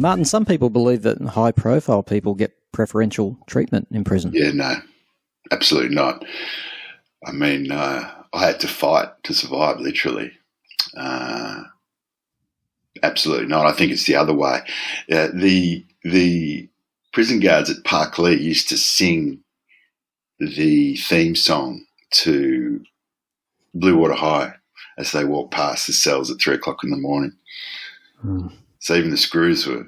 Martin, some people believe that high-profile people get preferential treatment in prison. Yeah, no, absolutely not. I mean, I had to fight to survive, literally. Absolutely not. I think it's the other way. The prison guards at Parklea used to sing the theme song to Blue Water High as they walked past the cells at 3 o'clock in the morning. So even the screws were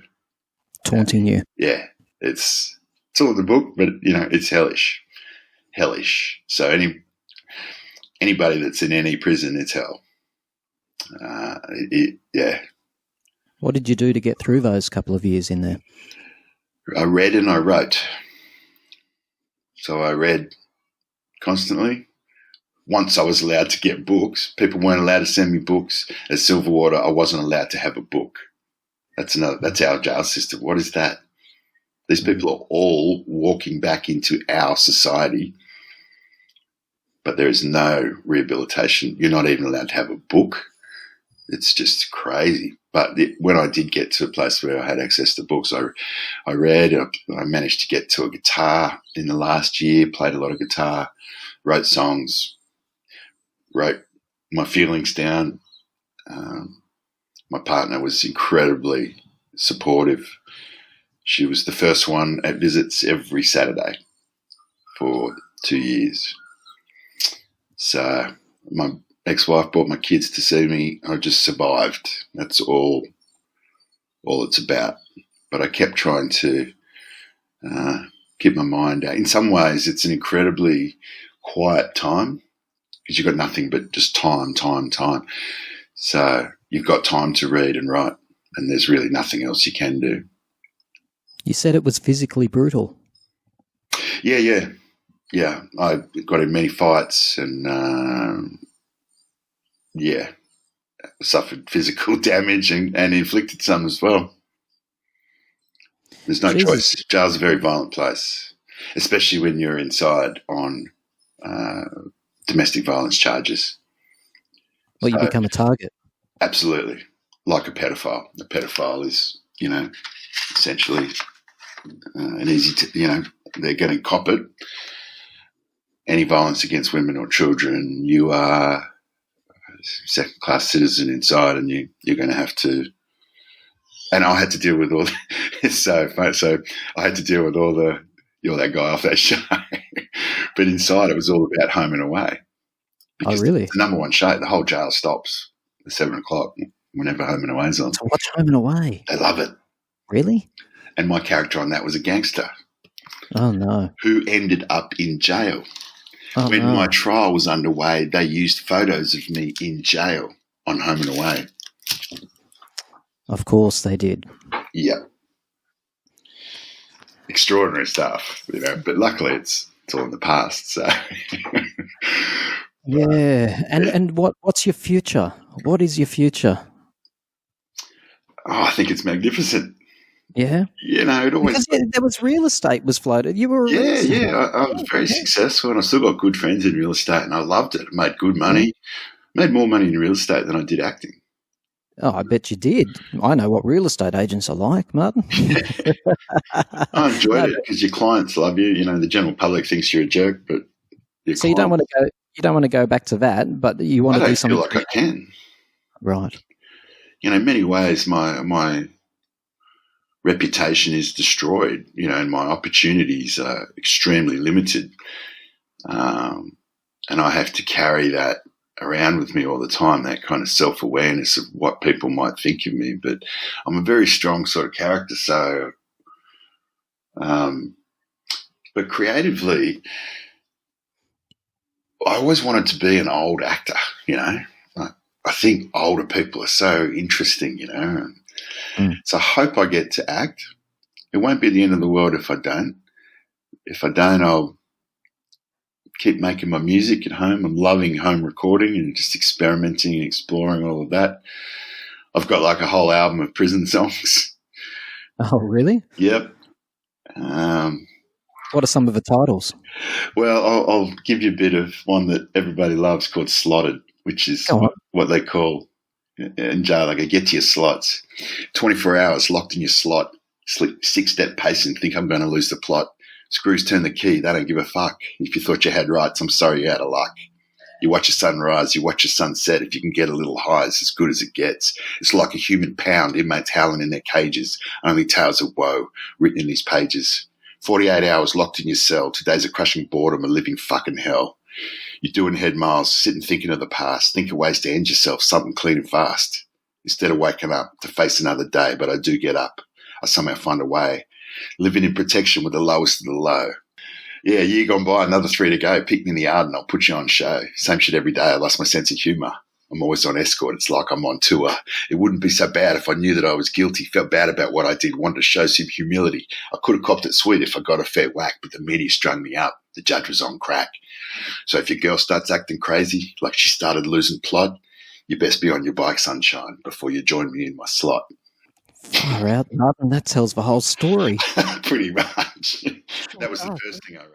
taunting you. Yeah, it's all in the book, but it's hellish. So anybody that's in any prison, it's hell. Yeah. What did you do to get through those couple of years in there? I read and I wrote. So I read constantly. Once I was allowed to get books, people weren't allowed to send me books. At Silverwater, I wasn't allowed to have a book. That's our jail system. What is that? These people are all walking back into our society, but there is no rehabilitation. You're not even allowed to have a book. It's just crazy. But when I did get to a place where I had access to books, I read. I managed to get to a guitar in the last year, played a lot of guitar, wrote songs, wrote my feelings down. My partner was incredibly supportive. She was the first one at visits every Saturday for 2 years. So my ex-wife brought my kids to see me. I just survived. That's all it's about. But I kept trying to keep my mind out. In some ways, it's an incredibly quiet time because you've got nothing but just time. So you've got time to read and write, and there's really nothing else you can do. You said it was physically brutal. Yeah. I got in many fights and, suffered physical damage and inflicted some as well. There's no choice. Jail's a very violent place, especially when you're inside on domestic violence charges. Well, you become a target. Absolutely. Like a pedophile. A pedophile is, essentially an easy, they're going to cop it. Any violence against women or children, you are a second-class citizen inside, and you're going to have to. And I had to deal with all. So I had to deal with all you're that guy off that show. But inside, it was all about home and away. Oh, really? The number one show, the whole jail stops at 7 o'clock whenever Home and Away's on. So watch Home and Away. They love it. Really? And my character on that was a gangster. Oh, no. Who ended up in jail. When my trial was underway, they used photos of me in jail on Home and Away. Of course they did. Yeah. Extraordinary stuff, but luckily it's all in the past. So yeah. And what's your future? What is your future? I think it's magnificent. Yeah. It always. Because there was real estate was floated. You were. Yeah. I was very successful, and I still got good friends in real estate, and I loved it. I made good money. Made more money in real estate than I did acting. Oh, I bet you did. I know what real estate agents are like, Martin. I enjoyed it because your clients love you. The general public thinks you're a jerk, but so you don't want to go. You don't want to go back to that, but you want to do something. I don't feel like I can. Right. In many ways, my reputation is destroyed. And my opportunities are extremely limited, and I have to carry that around with me all the time, that kind of self-awareness of what people might think of me. But I'm a very strong sort of character, so but creatively I always wanted to be an old actor. I think older people are so interesting, So I hope I get to act. It won't be the end of the world if I don't. If I don't, I'll keep making my music at home. I'm loving home recording and just experimenting and exploring all of that. I've got like a whole album of prison songs. Oh, really? Yep. What are some of the titles? Well, I'll give you a bit of one that everybody loves called Slotted, which is what they call in jail. I go, get to your slots. 24 hours locked in your slot, 6-step pacing, think I'm going to lose the plot. Screws turn the key. They don't give a fuck. If you thought you had rights, I'm sorry you're out of luck. You watch the sun rise, you watch the sunset. If you can get a little high, it's as good as it gets. It's like a human pound, inmates howling in their cages. Only tales of woe written in these pages. 48 hours locked in your cell. 2 days of crushing boredom, a living fucking hell. You're doing head miles, sitting thinking of the past, think of ways to end yourself, something clean and fast. Instead of waking up to face another day, but I do get up. I somehow find a way. Living in protection with the lowest of the low. Yeah, a year gone by, another 3 to go. Pick me in the yard and I'll put you on show. Same shit every day. I lost my sense of humour. I'm always on escort. It's like I'm on tour. It wouldn't be so bad if I knew that I was guilty, felt bad about what I did, wanted to show some humility. I could have copped it sweet if I got a fair whack, but the media strung me up. The judge was on crack. So if your girl starts acting crazy, like she started losing plot, you best be on your bike, sunshine, before you join me in my slot. Far out, Martin. That tells the whole story. Pretty much. That was the first thing I wrote.